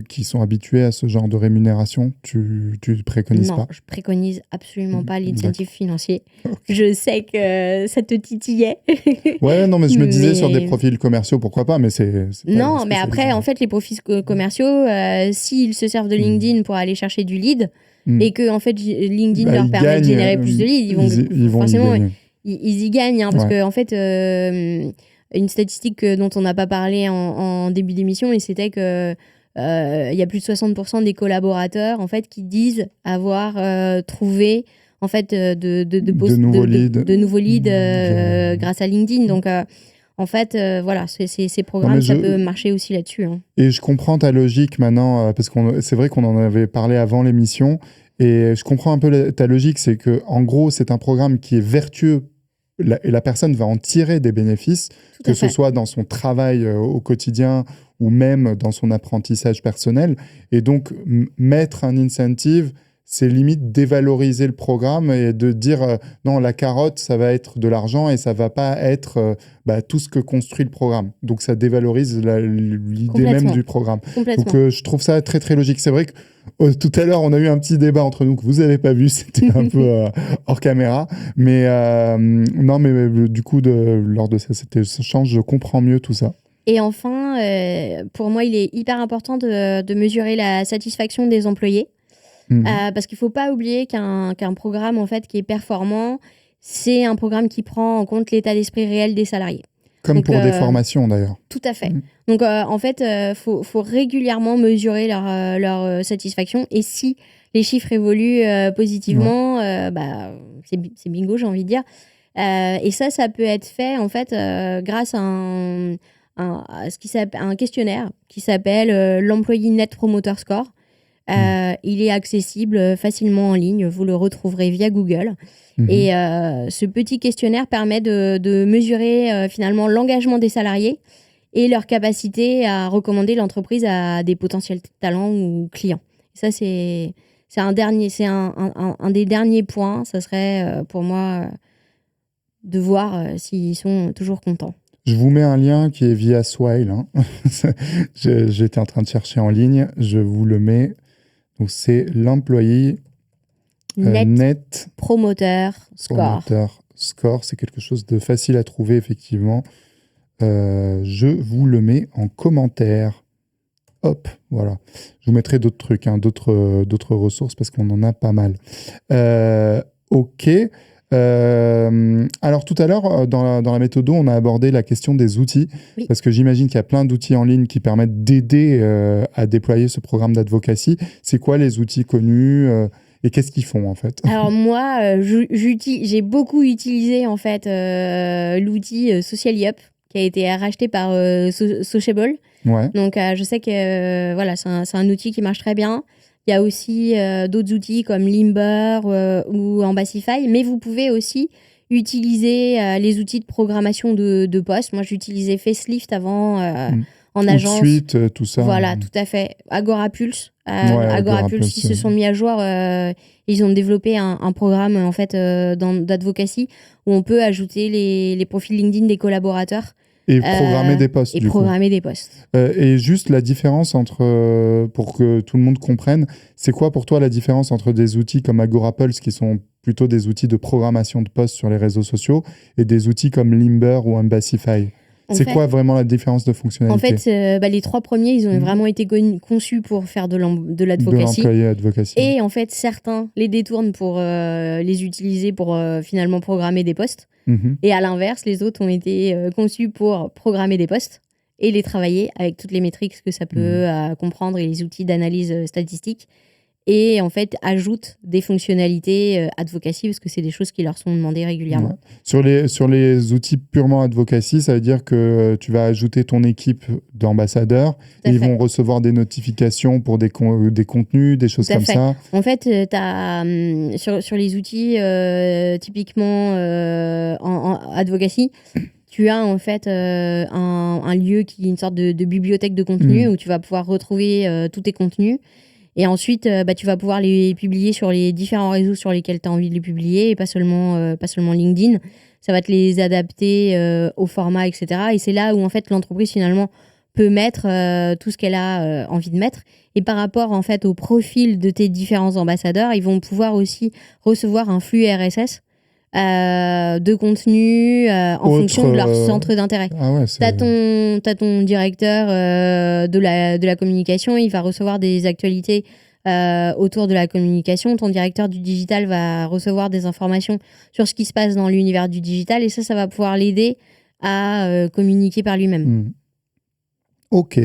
qui sont habitués à ce genre de rémunération, tu préconises pas? Non, je préconise absolument pas l'incentive financier. Je sais que ça te titillait. Ouais, non, mais je me disais sur des profils commerciaux, pourquoi pas, mais c'est non, mais après, en fait, les profils commerciaux, s'ils se servent de LinkedIn pour aller chercher du lead, et que en fait, LinkedIn leur permet de générer plus de leads, ils vont forcément... Ils y gagnent, parce que en fait, une statistique dont on n'a pas parlé en début d'émission, et c'était que y a plus de 60% des collaborateurs en fait qui disent avoir trouvé en fait de nouveaux leads grâce à LinkedIn. Donc en fait, voilà, ces programmes, ça peut marcher aussi là-dessus. Et je comprends ta logique maintenant, parce que c'est vrai qu'on en avait parlé avant l'émission, et je comprends un peu ta logique, c'est que en gros, c'est un programme qui est vertueux. Et la personne va en tirer des bénéfices, que ce soit dans son travail au quotidien ou même dans son apprentissage personnel. Et donc, mettre un incentive, c'est limite dévaloriser le programme et de dire non, la carotte, ça va être de l'argent et ça va pas être tout ce que construit le programme. Donc, ça dévalorise l'idée même du programme. Donc, je trouve ça très, très logique. C'est vrai que tout à l'heure, on a eu un petit débat entre nous que vous n'avez pas vu, c'était un peu hors caméra. Mais non, mais du coup, lors de cet échange, je comprends mieux tout ça. Et enfin, pour moi, il est hyper important de mesurer la satisfaction des employés. Parce qu'il ne faut pas oublier qu'un programme en fait, qui est performant, c'est un programme qui prend en compte l'état d'esprit réel des salariés. Comme Donc, pour des formations d'ailleurs. Tout à fait. Donc en fait, faut régulièrement mesurer leur satisfaction. Et si les chiffres évoluent positivement, c'est bingo, j'ai envie de dire. Et ça peut être fait en fait grâce à un questionnaire qui s'appelle l'Employee Net Promoter Score. Il est accessible facilement en ligne. Vous le retrouverez via Google. Et ce petit questionnaire permet de mesurer finalement l'engagement des salariés et leur capacité à recommander l'entreprise à des potentiels talents ou clients. Ça, c'est un des derniers points. Ça serait pour moi de voir s'ils sont toujours contents. Je vous mets un lien qui est via Swile. Hein. J'étais en train de chercher en ligne. Je vous le mets. Donc, c'est l'employé Net Promoter Score. Promoter Score, c'est quelque chose de facile à trouver, effectivement. Je vous le mets en commentaire. Hop, voilà. Je vous mettrai d'autres trucs, hein, d'autres ressources, parce qu'on en a pas mal. Ok. Alors, tout à l'heure, dans la méthode, on a abordé la question des outils, parce que j'imagine qu'il y a plein d'outils en ligne qui permettent d'aider à déployer ce programme d'advocacy. C'est quoi les outils connus et qu'est-ce qu'ils font, en fait? Alors moi, j'ai beaucoup utilisé en fait l'outil Socially.up qui a été racheté par Sociable. Ouais. Donc je sais que voilà, c'est un outil qui marche très bien. Il y a aussi d'autres outils comme Limber ou Ambassify, mais vous pouvez aussi utiliser les outils de programmation de poste. Moi, j'utilisais Facelift avant en agence. Tout de suite, tout ça. Voilà, tout à fait. Agorapulse. Agorapulse, Agorapulse, ils se sont mis à jour. Ils ont développé un programme en fait d'advocacy où on peut ajouter les profils LinkedIn des collaborateurs. Et programmer des postes, du coup. Des postes. Et juste la différence entre, pour que tout le monde comprenne, c'est quoi pour toi la différence entre des outils comme Agorapulse, qui sont plutôt des outils de programmation de postes sur les réseaux sociaux, et des outils comme Limber ou Ambassify? C'est quoi vraiment la différence de fonctionnalité? En fait, les trois premiers, ils ont vraiment été conçus pour faire de l'advocacy. De l'employé advocacy. Et en fait, certains les détournent pour les utiliser pour finalement programmer des postes. Et à l'inverse, les autres ont été conçus pour programmer des postes et les travailler avec toutes les métriques que ça peut comprendre et les outils d'analyse statistique. Et en fait, ajoutent des fonctionnalités advocacy parce que c'est des choses qui leur sont demandées régulièrement. Ouais. Sur les outils purement advocacy, ça veut dire que tu vas ajouter ton équipe d'ambassadeurs et ils vont recevoir des notifications pour des contenus, des choses comme ça. En fait, sur les outils typiquement en advocacy, tu as en fait un lieu qui est une sorte de bibliothèque de contenu où tu vas pouvoir retrouver tous tes contenus. Et ensuite, tu vas pouvoir les publier sur les différents réseaux sur lesquels tu as envie de les publier, et pas seulement LinkedIn. Ça va te les adapter au format, etc. Et c'est là où, en fait, l'entreprise, finalement, peut mettre tout ce qu'elle a envie de mettre. Et par rapport, en fait, au profil de tes différents ambassadeurs, ils vont pouvoir aussi recevoir un flux RSS de contenu en fonction de leur centre d'intérêt. Ah ouais, t'as ton directeur de la communication, il va recevoir des actualités autour de la communication. Ton directeur du digital va recevoir des informations sur ce qui se passe dans l'univers du digital et ça va pouvoir l'aider à communiquer par lui-même. Ok.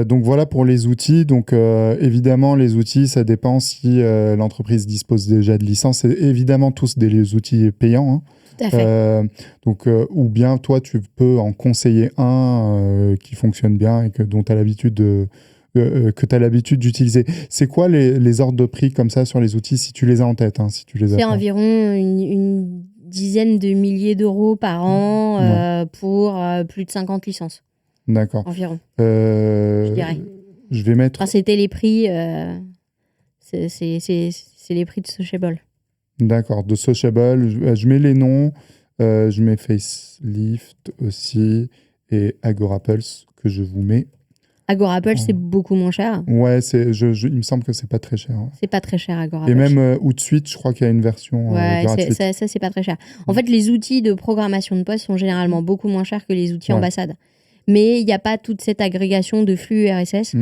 Donc voilà pour les outils. Donc évidemment, les outils, ça dépend si l'entreprise dispose déjà de licences. C'est évidemment tous des outils payants. Hein. Tout à fait. Donc, ou bien toi, tu peux en conseiller un qui fonctionne bien et dont tu as l'habitude d'utiliser. C'est quoi les ordres de prix comme ça sur les outils, si tu les as en tête, hein, si tu les as C'est pas. environ une dizaine de milliers d'euros par an pour plus de 50 licences. D'accord. Environ. Je dirais. Je vais mettre. Enfin, c'était les prix. C'est les prix de Sociable. D'accord. De Sociable. Je mets les noms. Je mets Facelift aussi. Et Agorapulse que je vous mets. Agorapulse, c'est beaucoup moins cher. Ouais, il me semble que c'est pas très cher. Hein. C'est pas très cher, Agorapulse. Et même Outsuite, je crois qu'il y a une version gratuite. Ça, c'est pas très cher. En fait, les outils de programmation de poste sont généralement beaucoup moins chers que les outils ambassade. Mais il n'y a pas toute cette agrégation de flux RSS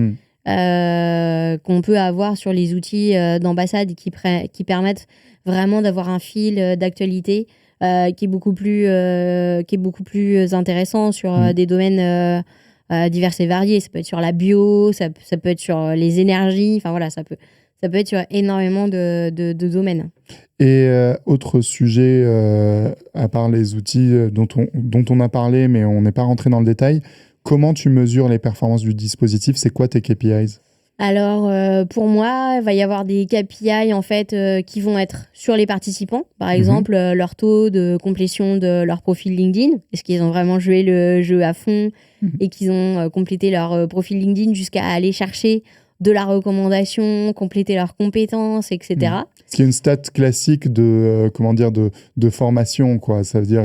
qu'on peut avoir sur les outils d'ambassade qui permettent vraiment d'avoir un fil d'actualité qui est beaucoup plus intéressant sur des domaines divers et variés. Ça peut être sur la bio, ça peut être sur les énergies. Enfin voilà, ça peut être sur énormément de domaines. Et autre sujet, à part les outils dont on a parlé, mais on n'est pas rentré dans le détail, comment tu mesures les performances du dispositif? C'est quoi tes KPIs? Alors, pour moi, il va y avoir des KPI en fait qui vont être sur les participants. Par exemple, leur taux de complétion de leur profil LinkedIn. Est-ce qu'ils ont vraiment joué le jeu à fond et qu'ils ont complété leur profil LinkedIn jusqu'à aller chercher de la recommandation, compléter leurs compétences, etc. Ce qui est une stat classique de, de formation, quoi. Ça veut dire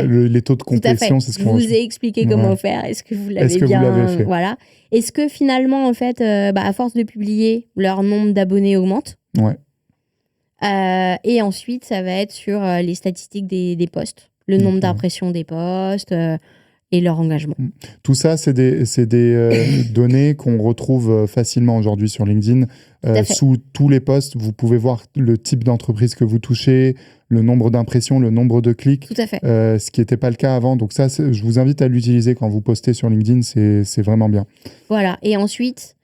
les taux de complétion, c'est ce qu'on... Je vous ai expliqué comment faire. Est-ce que vous l'avez bien... Vous l'avez fait? Voilà. Est-ce que finalement, en fait, à force de publier, leur nombre d'abonnés augmente? Ouais. Et ensuite, ça va être sur les statistiques des posts, le nombre d'impressions des posts et leur engagement. Tout ça, c'est des données qu'on retrouve facilement aujourd'hui sur LinkedIn. Sous tous les posts, vous pouvez voir le type d'entreprise que vous touchez, le nombre d'impressions, le nombre de clics. Tout à fait. Ce qui n'était pas le cas avant. Donc ça, je vous invite à l'utiliser quand vous postez sur LinkedIn. C'est vraiment bien. Voilà. Et ensuite,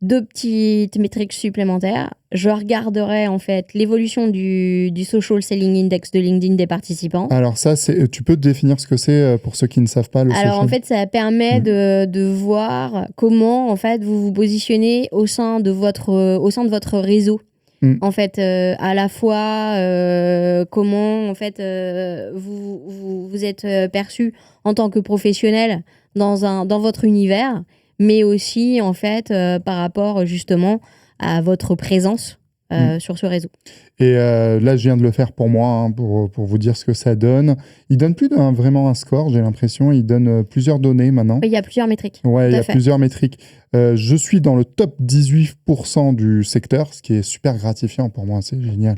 2 petites métriques supplémentaires. Je regarderai en fait l'évolution du Social Selling Index de LinkedIn des participants. Alors ça, tu peux définir ce que c'est pour ceux qui ne savent pas le social. Alors en fait, ça permet de voir comment en fait vous vous positionnez au sein de votre réseau. En fait, à la fois comment en fait vous êtes perçu en tant que professionnel dans votre univers, mais aussi en fait par rapport justement à votre présence sur ce réseau. Et là, je viens de le faire pour moi, pour vous dire ce que ça donne. Il donne plus vraiment un score, j'ai l'impression. Il donne plusieurs données maintenant. Il y a plusieurs métriques. Ouais, il y a plusieurs métriques. Je suis dans le top 18% du secteur, ce qui est super gratifiant pour moi, c'est génial.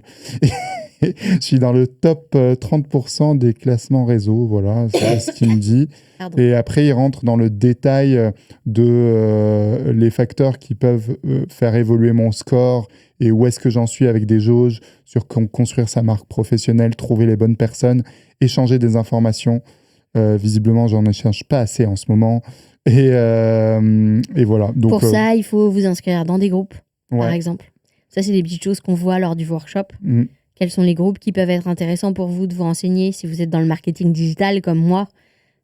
Je suis dans le top 30% des classements réseau, voilà, c'est ce qu'il me dit. Pardon. Et après, il rentre dans le détail de les facteurs qui peuvent faire évoluer mon score et où est-ce que j'en suis avec des jauges sur construire sa marque professionnelle, trouver les bonnes personnes, échanger des informations. Visiblement, j'en échange pas assez en ce moment. Et voilà. Donc, pour ça, il faut vous inscrire dans des groupes, par exemple. Ça, c'est des petites choses qu'on voit lors du workshop. Quels sont les groupes qui peuvent être intéressants pour vous de vous renseigner si vous êtes dans le marketing digital comme moi?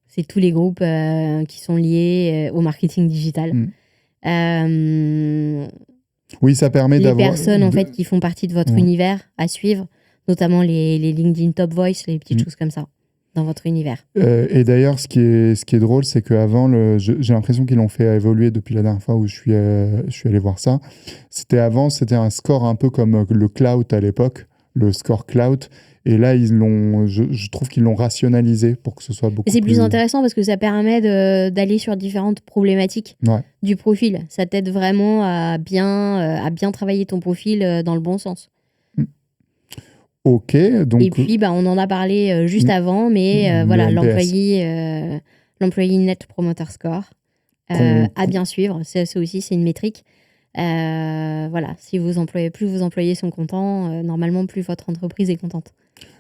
C'est tous les groupes qui sont liés au marketing digital. Oui, ça permet d'avoir... Les personnes en fait, qui font partie de votre univers à suivre, notamment les LinkedIn Top Voice, les petites choses comme ça, dans votre univers. Et d'ailleurs, ce qui est drôle, c'est qu'avant, j'ai l'impression qu'ils l'ont fait évoluer depuis la dernière fois où je suis allé voir ça. C'était un score un peu comme le Cloud à l'époque, le score Cloud. Et là, je trouve qu'ils l'ont rationalisé pour que ce soit beaucoup plus... C'est plus intéressant parce que ça permet d'aller sur différentes problématiques du profil. Ça t'aide vraiment à bien travailler ton profil dans le bon sens. Ok, donc... Et puis, on en a parlé juste avant, mais voilà, l'employé Net Promoter Score à bien suivre. Ça aussi, c'est une métrique. Voilà, si plus vos employés sont contents, normalement, plus votre entreprise est contente.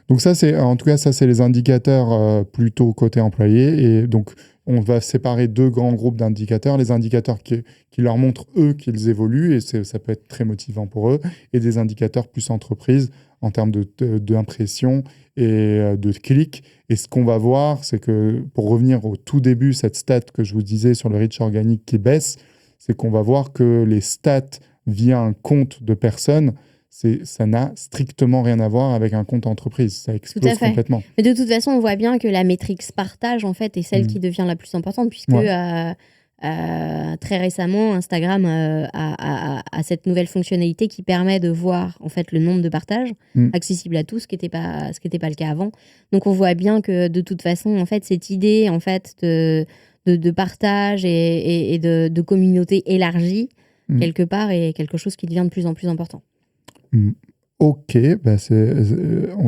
Donc ça, c'est les indicateurs plutôt côté employé. Et donc, on va séparer 2 grands groupes d'indicateurs. Les indicateurs qui leur montrent, eux, qu'ils évoluent, et ça peut être très motivant pour eux, et des indicateurs plus entreprise en termes d'impression et de clics. Et ce qu'on va voir, c'est que, pour revenir au tout début, cette stat que je vous disais sur le reach organique qui baisse, c'est qu'on va voir que les stats via un compte de personnes, ça n'a strictement rien à voir avec un compte entreprise. Ça explose complètement. Mais de toute façon, on voit bien que la métrique partage, en fait, est celle qui devient la plus importante, puisque très récemment, Instagram a cette nouvelle fonctionnalité qui permet de voir en fait, le nombre de partages accessible à tous, ce qui n'était pas le cas avant. Donc, on voit bien que de toute façon, en fait, cette idée en fait, de partage et de communauté élargie, quelque part, est quelque chose qui devient de plus en plus important. Ok,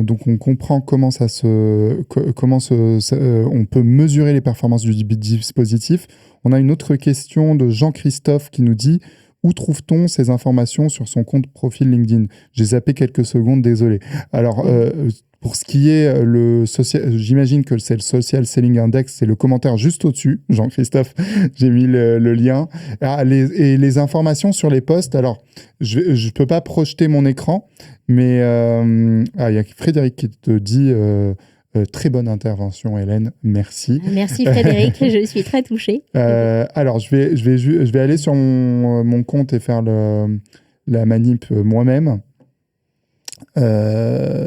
donc on comprend comment on peut mesurer les performances du dispositif. On a une autre question de Jean-Christophe qui nous dit: Où trouve-t-on ces informations sur son compte profil LinkedIn? J'ai zappé quelques secondes, désolé. Alors, pour ce qui est j'imagine que c'est le Social Selling Index, c'est le commentaire juste au-dessus. Jean-Christophe, j'ai mis le lien. Et les informations sur les posts, alors, je ne peux pas projeter mon écran, mais il y a Frédéric qui te dit très bonne intervention, Hélène, merci. Merci Frédéric, je suis très touchée. Alors, je vais aller sur mon compte et faire la manip moi-même.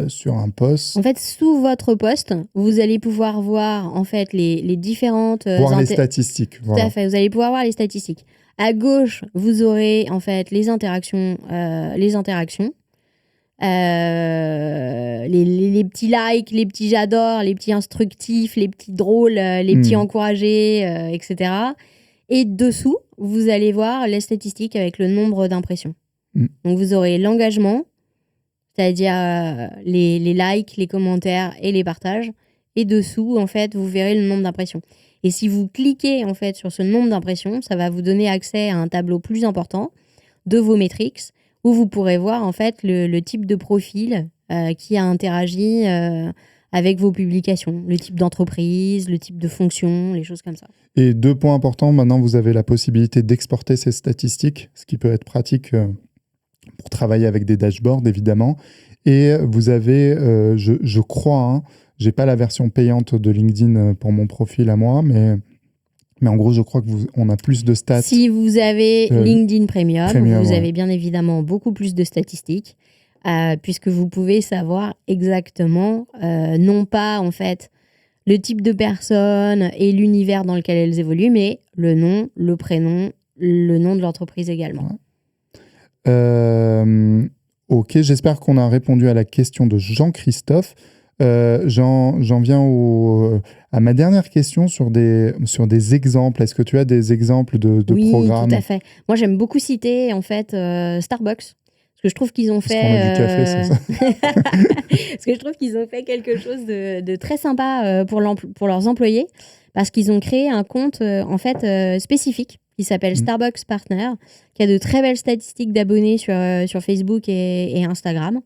Sur un post. En fait, sous votre post, vous allez pouvoir voir en fait les différentes... voir les statistiques. Tout à fait, vous allez pouvoir voir les statistiques. À gauche, vous aurez en fait les interactions, les petits likes, les petits j'adore, les petits instructifs, les petits drôles, les petits encouragés, etc. Et dessous, vous allez voir les statistiques avec le nombre d'impressions. Donc vous aurez l'engagement, c'est-à-dire les likes, les commentaires et les partages. Et dessous, en fait, vous verrez le nombre d'impressions. Et si vous cliquez en fait sur ce nombre d'impressions, ça va vous donner accès à un tableau plus important de vos métriques, où vous pourrez voir en fait le type de profil qui a interagi avec vos publications, le type d'entreprise, le type de fonction, les choses comme ça. Et 2 points importants, maintenant vous avez la possibilité d'exporter ces statistiques, ce qui peut être pratique pour travailler avec des dashboards évidemment. Et vous avez, je crois, j'ai pas la version payante de LinkedIn pour mon profil à moi, mais en gros, je crois qu'on a plus de stats. Si vous avez LinkedIn Premium, vous avez bien évidemment beaucoup plus de statistiques, puisque vous pouvez savoir exactement, non pas en fait le type de personne et l'univers dans lequel elles évoluent, mais le nom, le prénom, le nom de l'entreprise également. Ouais. Ok, j'espère qu'on a répondu à la question de Jean-Christophe. J'en viens à ma dernière question sur des exemples. Est-ce que tu as des exemples de programmes? Oui, tout à fait. Moi, j'aime beaucoup citer en fait Starbucks. Parce que je trouve qu'ils ont fait... Parce qu'on a du café, c'est ça. Parce que je trouve qu'ils ont fait quelque chose de très sympa pour leurs employés. Parce qu'ils ont créé un compte en fait spécifique qui s'appelle Starbucks Partner, qui a de très belles statistiques d'abonnés sur Facebook et Instagram.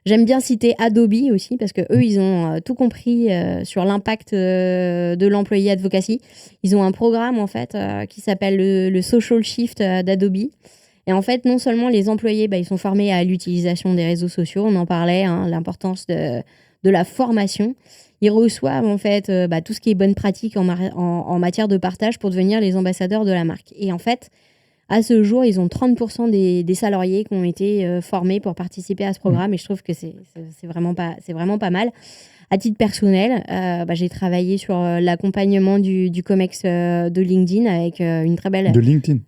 J'aime bien citer Adobe aussi, parce qu'eux, ils ont tout compris sur l'impact de l'employé advocacy. Ils ont un programme, en fait, qui s'appelle le Social Shift d'Adobe. Et en fait, non seulement les employés, ils sont formés à l'utilisation des réseaux sociaux, on en parlait, l'importance de la formation. Ils reçoivent, en fait, tout ce qui est bonne pratique en matière de partage pour devenir les ambassadeurs de la marque. Et en fait, à ce jour, ils ont 30% des salariés qui ont été formés pour participer à ce programme et je trouve que c'est vraiment pas mal. À titre personnel, j'ai travaillé sur l'accompagnement du COMEX de LinkedIn avec une très belle... De LinkedIn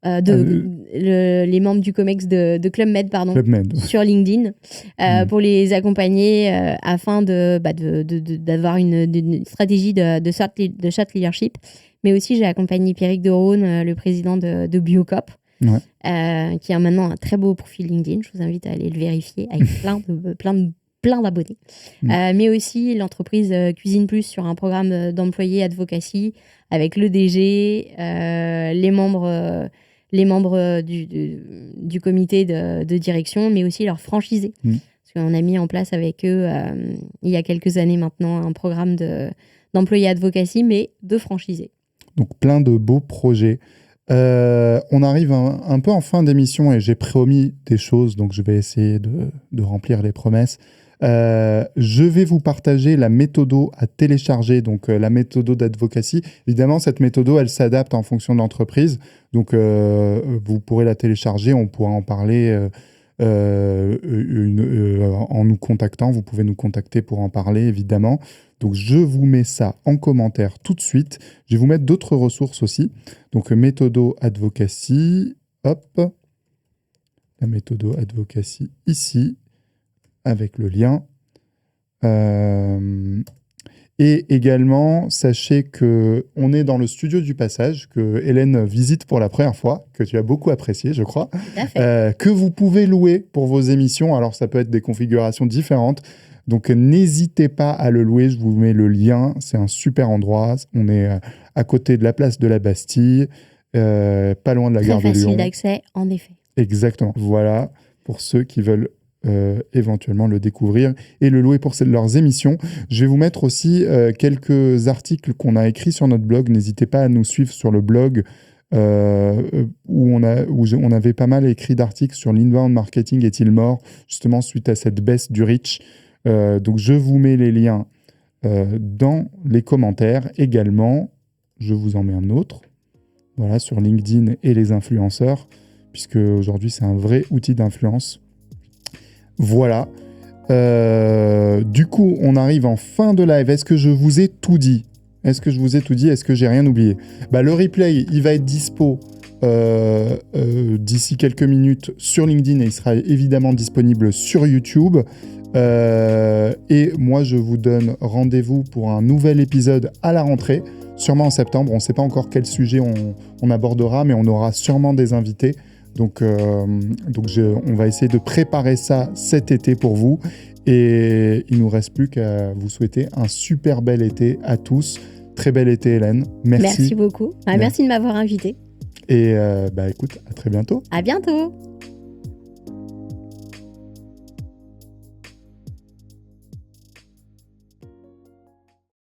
les membres du COMEX de Club Med, pardon, Club Med. sur LinkedIn pour les accompagner afin d'avoir une stratégie de chat leadership. Mais aussi, j'ai accompagné Pierrick de Rhône, le président de Biocop, qui a maintenant un très beau profil LinkedIn. Je vous invite à aller le vérifier avec plein d'abonnés. Mais aussi l'entreprise Cuisine Plus sur un programme d'employés advocacy avec le DG, les membres du comité de direction, mais aussi leurs franchisés. Parce qu'on a mis en place avec eux, il y a quelques années maintenant, un programme d'employés advocacy, mais de franchisés. Donc plein de beaux projets. On arrive un peu en fin d'émission et j'ai promis des choses, donc je vais essayer de remplir les promesses. Je vais vous partager la méthodo à télécharger, donc la méthodo d'advocacy. Évidemment, cette méthodo, elle s'adapte en fonction de l'entreprise. Donc, vous pourrez la télécharger, on pourra en parler en nous contactant. Vous pouvez nous contacter pour en parler, évidemment. Donc, je vous mets ça en commentaire tout de suite. Je vais vous mettre d'autres ressources aussi. Donc, méthodo advocacy, hop, la méthodo advocacy ici, avec le lien. Et également, sachez qu'on est dans le studio du passage, que Hélène visite pour la première fois, que tu as beaucoup apprécié, je crois, que vous pouvez louer pour vos émissions. Alors, ça peut être des configurations différentes. Donc, n'hésitez pas à le louer. Je vous mets le lien. C'est un super endroit. On est à côté de la place de la Bastille. pas loin de la Très gare de facile Lyon. d'accès, en effet. Exactement. Voilà, pour ceux qui veulent éventuellement le découvrir et le louer pour leurs émissions. Je vais vous mettre aussi quelques articles qu'on a écrits sur notre blog. N'hésitez pas à nous suivre sur le blog où on avait pas mal écrit d'articles sur l'inbound marketing est-il mort, justement suite à cette baisse du reach. Donc je vous mets les liens dans les commentaires également. Je vous en mets un autre. Voilà, sur LinkedIn et les influenceurs, puisque aujourd'hui c'est un vrai outil d'influence. Voilà. Du coup, on arrive en fin de live. Est-ce que je vous ai tout dit ? Est-ce que j'ai rien oublié ? Le replay, il va être dispo d'ici quelques minutes sur LinkedIn et il sera évidemment disponible sur YouTube. Et moi, je vous donne rendez-vous pour un nouvel épisode à la rentrée, sûrement en septembre. On ne sait pas encore quel sujet on abordera, mais on aura sûrement des invités. Donc on va essayer de préparer ça cet été pour vous. Et il ne nous reste plus qu'à vous souhaiter un super bel été à tous. Très bel été, Hélène. Merci. Merci beaucoup. Merci de m'avoir invité. Et écoute, à très bientôt. À bientôt.